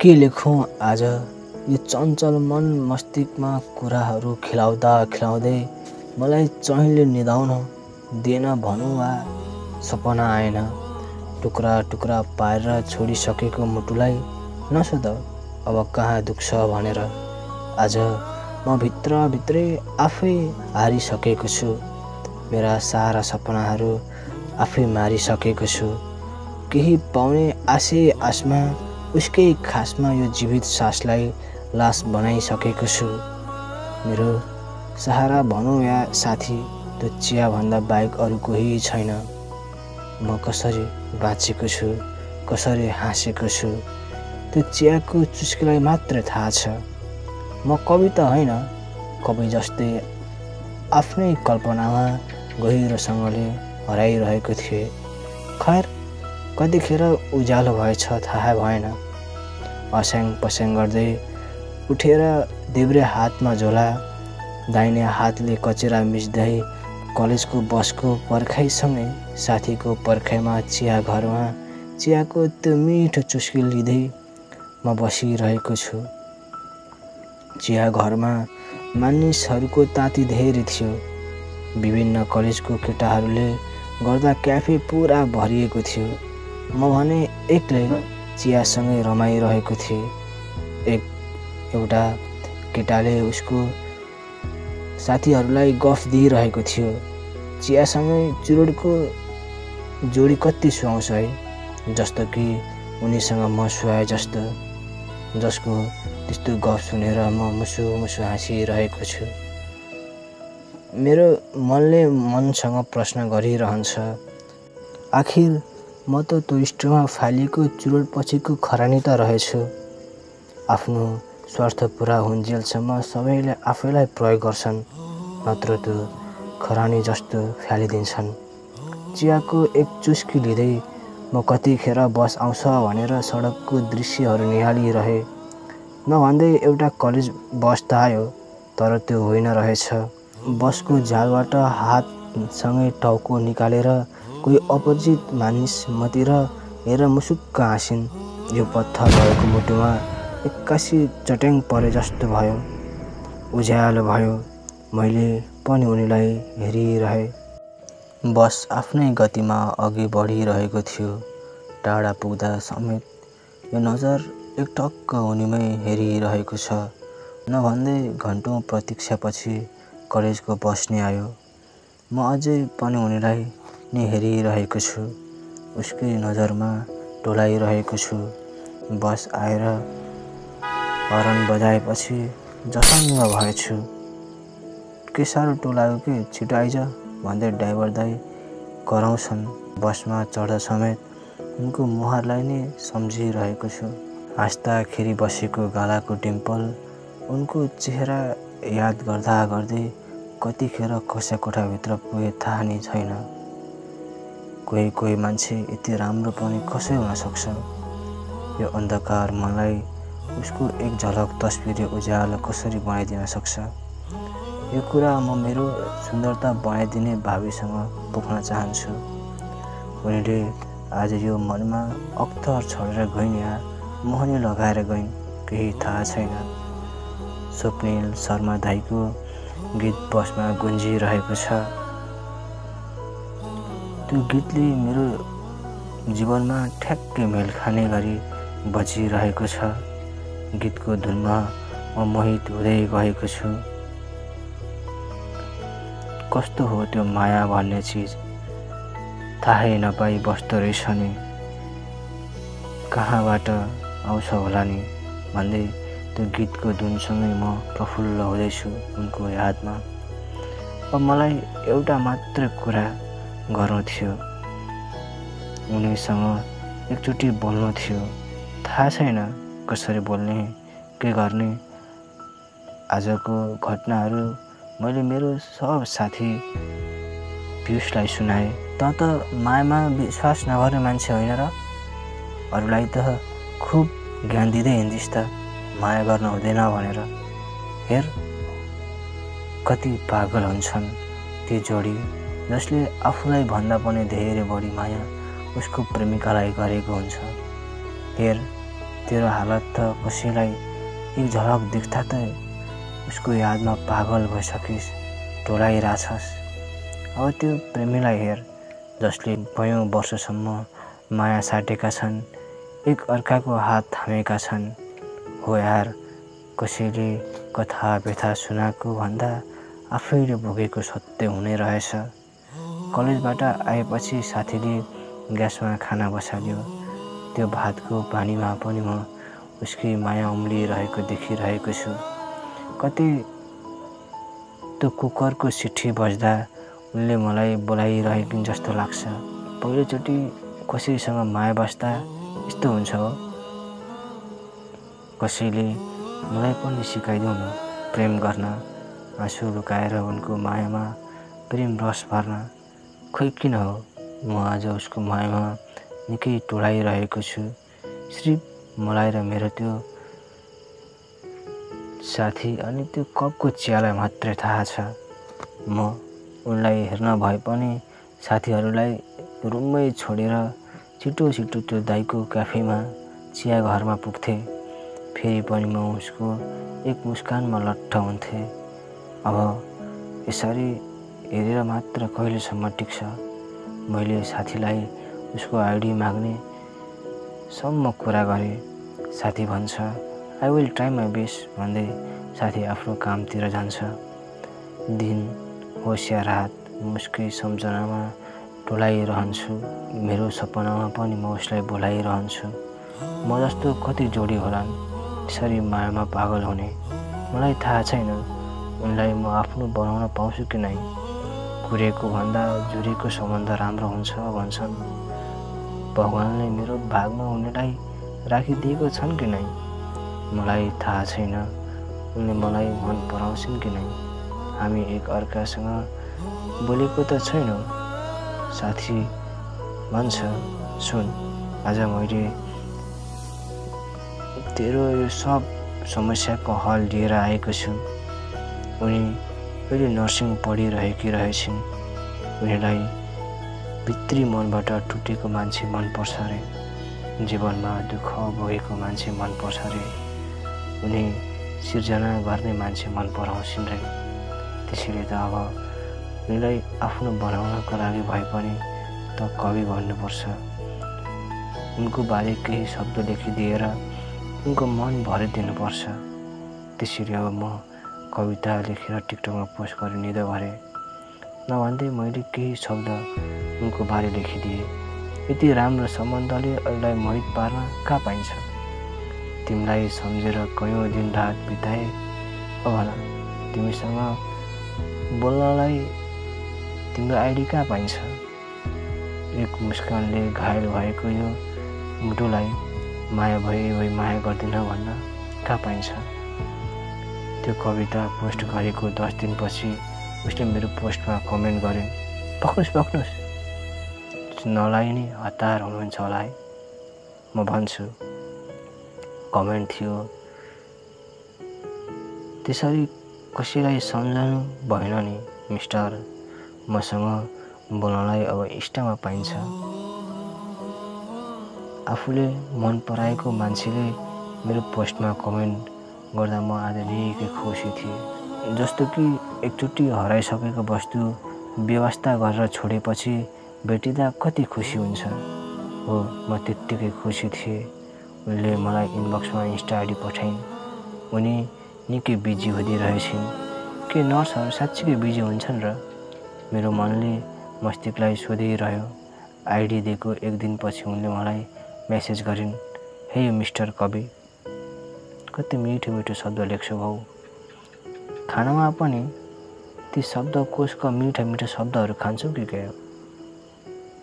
के लेखौँ आज यो चञ्चल मन मस्तिष्कमा कुराहरू खिलाउँदा खिलाउँदै मलाई चैनले निदाउन दिएन भनौँ वा सपना आएन। टुक्रा टुक्रा पारेर छोडिसकेको मुटुलाई नसोध अब कहाँ दुख्छ भनेर। आज म भित्रभित्रै आफै हारिसकेको छु। मेरा सारा सपनाहरू आफै मारिसकेको छु। केही पाउने आशमा उसकै खासमा यो जीवित सासलाई लास बनाइसकेको छु। मेरो सहारा भनौँ या साथी त्यो चियाभन्दा बाहेक अरू कोही छैन। म कसरी बाँचेको छु, कसरी हाँसेको छु त्यो चियाको चुस्कीलाई मात्र थाहा छ। म कवि त होइन, कवि जस्तै आफ्नै कल्पनामा गहिरोसँगले हराइरहेको थिएँ। खैर कतिखेर उज्यालो भएछ थाहा भएन। अस्याङ पस्याङ गर्दै उठेर देब्रे हातमा झोला, दाहिने हातले कचेरा मिच्दै कलेजको बसको पर्खाइसँगै साथीको पर्खाइमा चिया घरमा चियाको त्यो मिठो चुस्की लिँदै म बसिरहेको छु। चिया घरमा मानिसहरूको ताती धेरै थियो। विभिन्न कलेजको केटाहरूले गर्दा क्याफे पुरा भरिएको थियो। म भने एक्लै चियासँगै रमाइरहेको थिएँ। एउटा केटाले उसको साथीहरूलाई गफ दिइरहेको थियो। चियासँगै चुरोटको जोडी कति सुहाउँछ है, जस्तो कि उनीसँग म सुहाए जस्तो। जसको त्यस्तो गफ सुनेर म मुसु मुसु हाँसिरहेको छु। मेरो मनले मनसँग प्रश्न गरिरहन्छ, आखिर म त त्यो स्टोरमा फालिएको चुरोट पछिको खरानी त रहेछु। आफ्नो स्वार्थ पुरा हुन्जेलसम्म सबैले आफैलाई प्रयोग गर्छन्, नत्र त्यो खरानी जस्तो फालिदिन्छन्। चियाको एक चुस्की लिँदै म कतिखेर बस आउँछ भनेर सडकको दृश्यहरू निहालिरहेँ। नभन्दै एउटा कलेज बस त आयो, तर त्यो होइन रहेछ। बसको झालबाट हातसँगै टाउको निकालेर कोही अपरिचित मानिस मतिर हेरेर मुसुक्क हाँसिन्। यो पत्थर भएको मुटुमा एक्कासी चट्याङ परे जस्तो भयो। उज्यालो भयो। मैले पनि उनीलाई हेरिरहेँ। बस आफ्नै गतिमा अघि बढिरहेको थियो। टाढा पुग्दा समेत यो नजर एकटक्क उनीमै हेरिरहेको छ। नभन्दै घन्टौँ प्रतीक्षापछि कलेजको बस नै आयो। म अझै पनि उनीलाई नै हेरिरहेको छु। उसकै नजरमा टोलाइरहेको छु। बस आएर हर्न बजाएपछि झसङ्ग भएछु। के साह्रो टोलायो के, छिटो आइज भन्दै ड्राइभर दाइ कराउँछन्। बसमा चढ्दा समेत उनको मुहारलाई नै सम्झिरहेको छु। हाँस्दाखेरि बसेको गालाको डिम्पल, उनको चेहरा याद गर्दा गर्दै कतिखेर कक्षा कोठाभित्र पुगे थाहा नै छैन। कोही कोही मान्छे यति राम्रो पनि कसै हुन सक्छ। यो अन्धकार मनलाई उसको एक झलक तस्बिरले उज्यालो कसरी बनाइदिन सक्छ। यो कुरा म मेरो सुन्दरता बनाइदिने भावीसँग पोख्न चाहन्छु। उनीले आज यो मनमा अख्तर छोडेर गइन् या मोहनी लगाएर गइन्, केही थाहा छैन। स्वप्निल शर्मा दाइको गीत बसमा गुन्जिरहेको छ। त्यो गीतले मेरो जीवनमा ठ्याक्कै मेल खाने गरी बजिरहेको छ। गीतको धुनमा म मोहित हुँदै गएको छु। कस्तो हो त्यो माया भन्ने चिज, थाहै नपाई बस्दो रहेछ नि। कहाँबाट आउँछ होला नि भन्दै त्यो गीतको धुनसँगै म प्रफुल्ल हुँदैछु उनको यादमा। अब मलाई एउटा मात्र कुरा गर्नु थियो, उनीसँग एकचोटि बोल्नु थियो। थाहा छैन कसरी बोल्ने, के गर्ने। आजको घटनाहरू मैले मेरो सब साथी पियुषलाई सुनाएँ। त मायामा विश्वास नगर्ने मान्छे होइन र? अरूलाई त खुब ज्ञान दिँदै हिँड्दिस् त माया गर्न हुँदैन भनेर। हेर कति पागल हुन्छन् ती जोडी, जसले आफूलाई भन्दा पनि धेरै बढी माया उसको प्रेमिकालाई गरेको हुन्छ। हेर तेरो हालत त कसैलाई एक झलक देख्दा त उसको यादमा पागल भइसकिस्, टोलाइरहेछस्। अब त्यो प्रेमीलाई हेर जसले कयौं वर्षसम्म माया साटेका छन्, एक अर्काको हात थामेका छन्। हो यार, कसैले कथा व्यथा सुनाएको भन्दा आफैले भोगेको सत्य हुने रहेछ। कलेजबाट आएपछि साथीले ग्यासमा खाना बसाल्यो। त्यो भातको पानीमा पनि म उसकै माया उम्लिरहेको देखिरहेको छु। कतै त्यो कुकरको सिटी बज्दा उनले मलाई बोलाइरहेकी जस्तो लाग्छ। पहिलोचोटि कसैसँग माया बस्दा यस्तो हुन्छ हो। कसैले मलाई पनि सिकाइदेऊ न प्रेम गर्न, आँसु लुकाएर उनको मायामा प्रेम रस भर्न। खोइ किन हो म आज उसको मायामा निकै टोलाइरहेको छु। सिर्फ मलाई र मेरो त्यो साथी अनि त्यो कपको चियालाई मात्रै थाहा छ। म उनलाई हेर्न भए पनि साथीहरूलाई रुममै छोडेर छिटो छिटो त्यो दाइको क्याफेमा चिया घरमा पुग्थेँ। फेरि पनि म उसको एक मुस्कानमा लट्ठ हुन्थेँ। अब यसरी हेरेर मात्र कहिलेसम्म टिक्छ। मैले साथीलाई उसको आइडी माग्ने सम्म कुरा गरेँ। साथी भन्छ I will try my best भन्दै साथी आफ्नो कामतिर जान्छ। दिन होस् या रात म उसकै सम्झनामा टोलाइरहन्छु। मेरो सपनामा पनि म उसलाई बोलाइरहन्छु। म जस्तो कति जोडी होलान् यसरी मायामा पागल हुने। मलाई थाहा छैन उनलाई म आफ्नो बनाउन पाउँछु कि नै। कुरेको भन्दा जुरेको सम्बन्ध राम्रो हुन्छ भन्छन्। भगवानले मेरो भागमा उनीलाई राखिदिएको छन् कि नै मलाई थाहा छैन। उनले मलाई मन पराउँछन् कि नै। हामी एक अर्कासँग बोलेको त छैनौँ। साथी भन्छ सुन, आज मैले तेरो यो सब समस्याको हल लिएर आएको छु। उनी अहिले नर्सिङ पढिरहेकी रहेछिन्। उनीलाई भित्री मनबाट टुटेको मान्छे मनपर्छ रे। जीवनमा दुःख भोगेको मान्छे मनपर्छ रे। उनी सिर्जना गर्ने मान्छे मन पराउँछिन् रे। त्यसैले त अब उनीलाई आफ्नो बनाउनको लागि भए पनि त कवि भन्नुपर्छ। उनको बारे केही शब्द लेखिदिएर उनको मन भरिदिनुपर्छ। त्यसरी अब म कविता लेखेर टिकटकमा पोस्ट गर्ने निधो भरे। नभन्दै मैले केही शब्द उनको बारे लेखिदिएँ। यति राम्रो सम्बन्धले अरूलाई मोहित पार्न कहाँ पाइन्छ। तिमीलाई सम्झेर कयौं दिन रात बिताए। अब भन तिमीसँग बोल्नलाई तिम्रो आइडी कहाँ पाइन्छ। एक मुस्कानले घायल भएको यो मुटुलाई माया भई माया गर्दिन भन्न कहाँ पाइन्छ। त्यो कविता पोस्ट गरेको 10 दिनपछि उसले मेरो पोस्टमा कमेन्ट गरिन्, पक्नुस् नलाई नि हतार हुनुहुन्छ होला है। म भन्छु कमेन्ट थियो। त्यसरी कसैलाई सम्झनु भएन नि मिस्टर। मसँग बोल्नलाई अब इन्स्टामा पाइन्छ। आफूले मन पराएको मान्छेले मेरो पोस्टमा कमेन्ट गर्दा म आज निकै खुसी थिएँ। जस्तो कि एकचोटि हराइसकेको वस्तु व्यवस्था गरेर छोडेपछि भेटिँदा कति खुसी हुन्छ। हो म त्यत्तिकै खुसी थिएँ। उनले मलाई इनबक्समा इन्स्टा आइडी पठाइन्। उनी निकै बिजी हुँदै रहेछिन्। के नर्सहरू साँच्चीकै बिजी हुन्छन् र? मेरो मनले मस्तिष्कलाई सोधिरह्यो। आइडी दिएको 1 दिनपछि उनले मलाई मेसेज गरिन्, हे मिस्टर कवि, कति मिठो मिठो शब्द लेख्छौ हौ। खानामा पनि ती शब्दकोशका मिठा मिठा शब्दहरू खान्छौ कि क्या?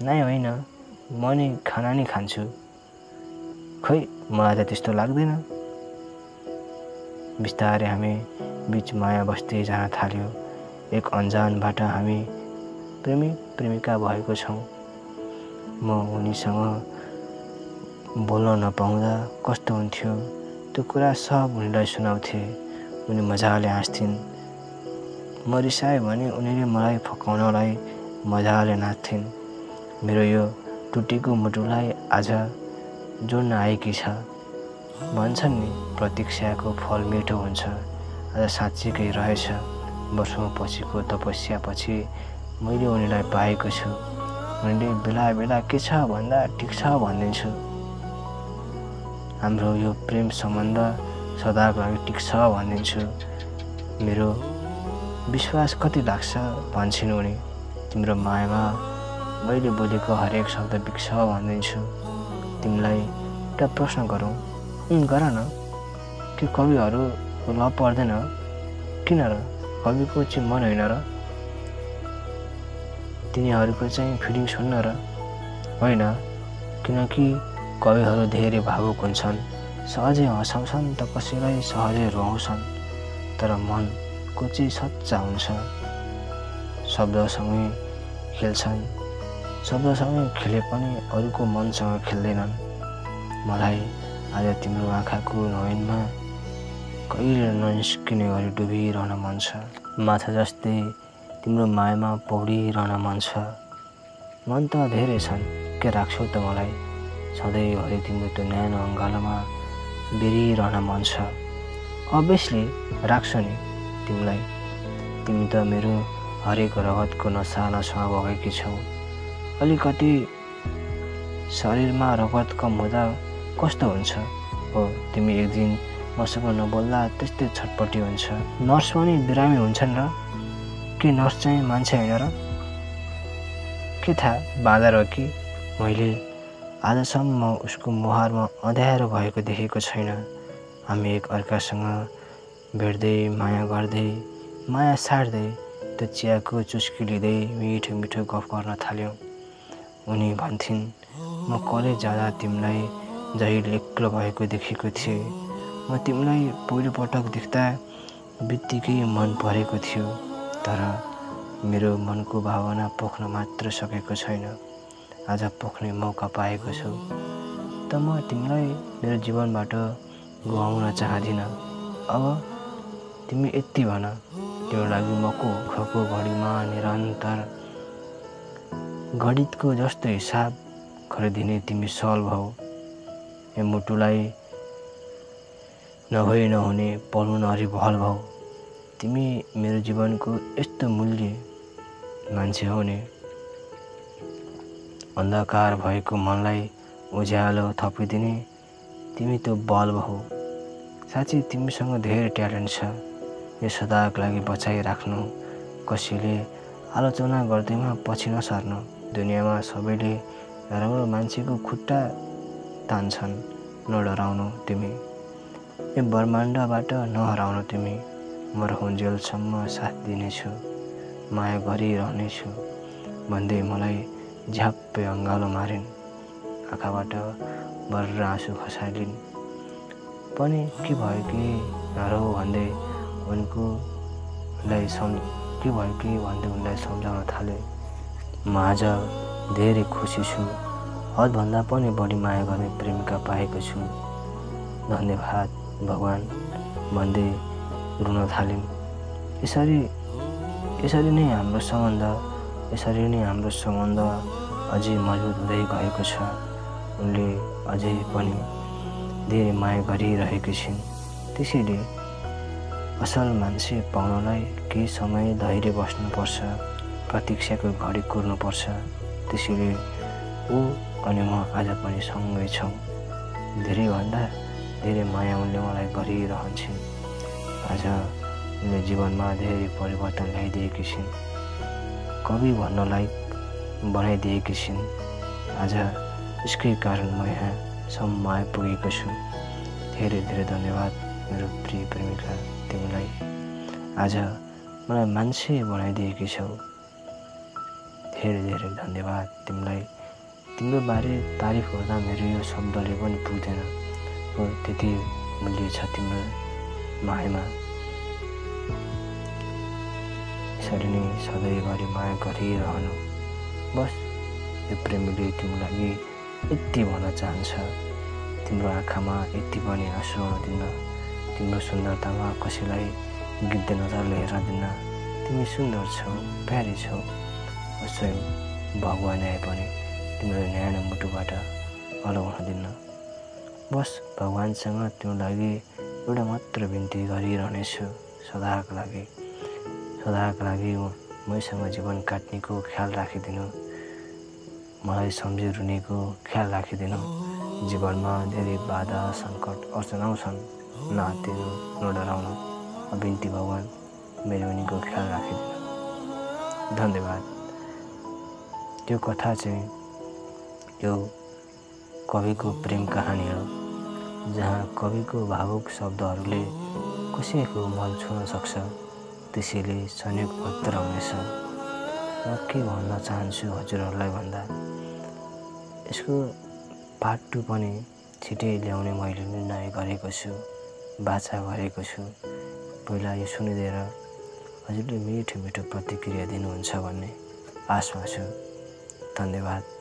नै होइन, म नि खाना नि खान्छु। खै मलाई त त्यस्तो लाग्दैन। बिस्तारै हामी बीच माया बस्दै जान थाल्यो। एक अन्जानबाट हामी प्रेमी प्रेमिका भएको छौँ। म उनीसँग बोल्न नपाउँदा कस्तो हुन्थ्यो त्यो कुरा सब उनीलाई सुनाउँथे। उनी मजाले हाँस्थिन्। म रिसाएँ भने उनीले मलाई फकाउनलाई मजाले नाच्थिन्। मेरो यो टुटेको मुटुलाई आज जोड्न आएकी छ। भन्छन् नि, प्रतीक्षाको फल मिठो हुन्छ। आज साँच्चीकै रहेछ। वर्षौँ पछिको तपस्यापछि मैले उनीलाई पाएको छु। उनीले बेला बेला के छ भन्दा ठिक छ भनिदिन्छु। हाम्रो यो प्रेम सम्बन्ध सदाको लागि ठिक छ भनिदिन्छु। मेरो विश्वास कति लाग्छ भन्छन् उनी। तिम्रो मायामा मैले बोलेको हरेक शब्द बिक्छ भनिदिन्छु। तिमीलाई एउटा प्रश्न गरौँ? गर न। के कविहरूको ल पर्दैन? किन र? कविको चाहिँ मन होइन र? तिनीहरूको चाहिँ फिलिङ्स हुन्न र? होइन, किनकि कविहरू धेरै भावुक हुन्छन्। सहजै हँसाउँछन् त कसैलाई सहजै रुवाउँछन्। तर मनको चाहिँ सच्चा हुन्छ। शब्दसँगै खेल्छन्। शब्दसँगै खेले पनि अरूको मनसँग खेल्दैनन्। मलाई आज तिम्रो आँखाको नयनमा कहिले ननिस्किने गरी डुबिरहन मन छ। माछा जस्तै तिम्रो मायामा पौडिरहन मन छ। मन त धेरै छन्, के राख्छौ त मलाई? सधैँभरि तिम्रो त्यो न्यानो अँगालोमा बेरिरहन मन छ। अभियसली राख्छु नि तिमीलाई। तिमी त मेरो हरेक रगतको नसा नसामा बगेकी छौ। अलिकति शरीरमा रगत कम हुँदा कस्तो हुन्छ? हो, तिमी एक दिन मसँग नबोल्दा त्यस्तै छटपटी हुन्छ। नर्स पनि बिरामी हुन्छन् र? के नर्स चाहिँ मान्छे होइन र? के थाहा, बाँदर हो कि? मैले आजसम्म उसको मुहारमा अँध्यारो भएको देखेको छैन। हामी एक अर्कासँग भेट्दै, माया गर्दै, माया सार्दै, त्यो चियाको चुस्की लिँदै मिठो मिठो गफ गर्न थाल्यौँ। उनी भन्थिन्, म कलेज जाँदा तिमीलाई जहिले एक्लो भएको देखेको थिएँ। म तिमीलाई पहिलोपटक देख्दा बित्तिकै मन परेको थियो। तर मेरो मनको भावना पोख्न मात्र सकेको छैन। आज पोख्ने मौका पाएको छु। त म तिमीलाई मेरो जीवनबाट गुमाउन चाहदिनँ। अब तिमी यति भन, तिम्रो लागि मको खको घडीमा निरन्तर गणितको जस्तो हिसाब गरिदिने तिमी सल भौ। ए मुटुलाई नभई नहुने पल्मुनरी भल भौ। तिमी मेरो जीवनको यस्तो मूल्य मान्छे हो नि। अन्धकार भएको मनलाई उज्यालो थपिदिने तिमी त्यो बल्ब हौ। साँच्चै तिमीसँग धेरै ट्यालेन्ट छ। यो सदाको लागि बचाइराख्नु। कसैले आलोचना गर्दैमा पछि नसर्नु। दुनियाँमा सबैले राम्रो मान्छेको खुट्टा तान्छन्। नडराउनु तिमी। यो ब्रह्माण्डबाट नहराउनु तिमी। म रहन्जेलसम्म साथ दिनेछु, माया गरिरहनेछु भन्दै मलाई झ्याप्पै अँगालो मारिन्। आँखाबाट बर्र आँसु खसालिन् पनि के भयो कि नरौ भन्दै उनलाई सम्झाउन थाले। म आज धेरै खुसी छु। हदभन्दा पनि बढी माया गर्ने प्रेमिका पाएको छु। धन्यवाद भगवान् भन्दै रुन थालिन्। यसरी नै हाम्रो सम्बन्ध अझै मजबुत हुँदै गएको छ। उनले अझै पनि धेरै माया गरिरहेकी छिन्। त्यसैले असल मान्छे पाउनलाई केही समय धैर्य बस्नुपर्छ। प्रतीक्षाको घडी कुर्नुपर्छ। त्यसैले ऊ अनि म आज पनि सँगै छौँ। धेरैभन्दा धेरै माया उनले मलाई गरिरहन्छन्। आज उनले जीवनमा धेरै परिवर्तन ल्याइदिएकी छिन्। कवि भन्नलाई बनाइदिएकी छिन्। आज यसकै कारण म यहाँसम्म आइपुगेको छु। धेरै धेरै धन्यवाद मेरो प्रिय प्रेमिका, तिमीलाई। आज मलाई मान्छे बनाइदिएकी छौ। धेरै धेरै धन्यवाद तिमीलाई। तिम्रो बारे तारिफ गर्दा मेरो यो शब्दले पनि पुग्दैन। हो, त्यति मूल्य छ तिम्रो मायामा। यसरी नै सधैँभरि माया गरिरहनु। बस यो प्रेमीले तिम्रो लागि यति भन्न चाहन्छ, तिम्रो आँखामा यति पनि आँसु आउन दिन्न। तिम्रो सुन्दरतामा कसैलाई गिद्ध नजरले हेर्न दिन्न। तिमी सुन्दर छौ, प्यारी छौ। स्वयं भगवान आए पनि तिम्रो न्यानो मुटुबाट अलग हुन दिन्न। बस भगवान्सँग त्यो लागि एउटा मात्र बिन्ती गरिरहनेछु, सदाका लागि मैसँग जीवन काट्नेको ख्याल राखिदिनु, मलाई सम्झी रुनेको ख्याल राखिदिनु। जीवनमा धेरै बाधा सङ्कट अडचन आउँछन्, नआत्तिनु नडराउनु, बिन्ती भगवान् मेरो उनीको ख्याल राखिदिनु। धन्यवाद। त्यो कथा चाहिँ यो कविको प्रेम कहानी हो, जहाँ कविको भावुक शब्दहरूले कसैको मन छुन सक्छ, त्यसैले संयोग मात्र हुनेछ। म के भन्न चाहन्छु हजुरहरूलाई भन्दा, यसको पार्ट 2 पनि छिटै ल्याउने मैले निर्णय गरेको छु, बाचा गरेको छु। पहिला यो सुनिदिएर हजुरले मिठो मिठो प्रतिक्रिया दिनुहुन्छ भन्ने आशमा छु। धन्यवाद।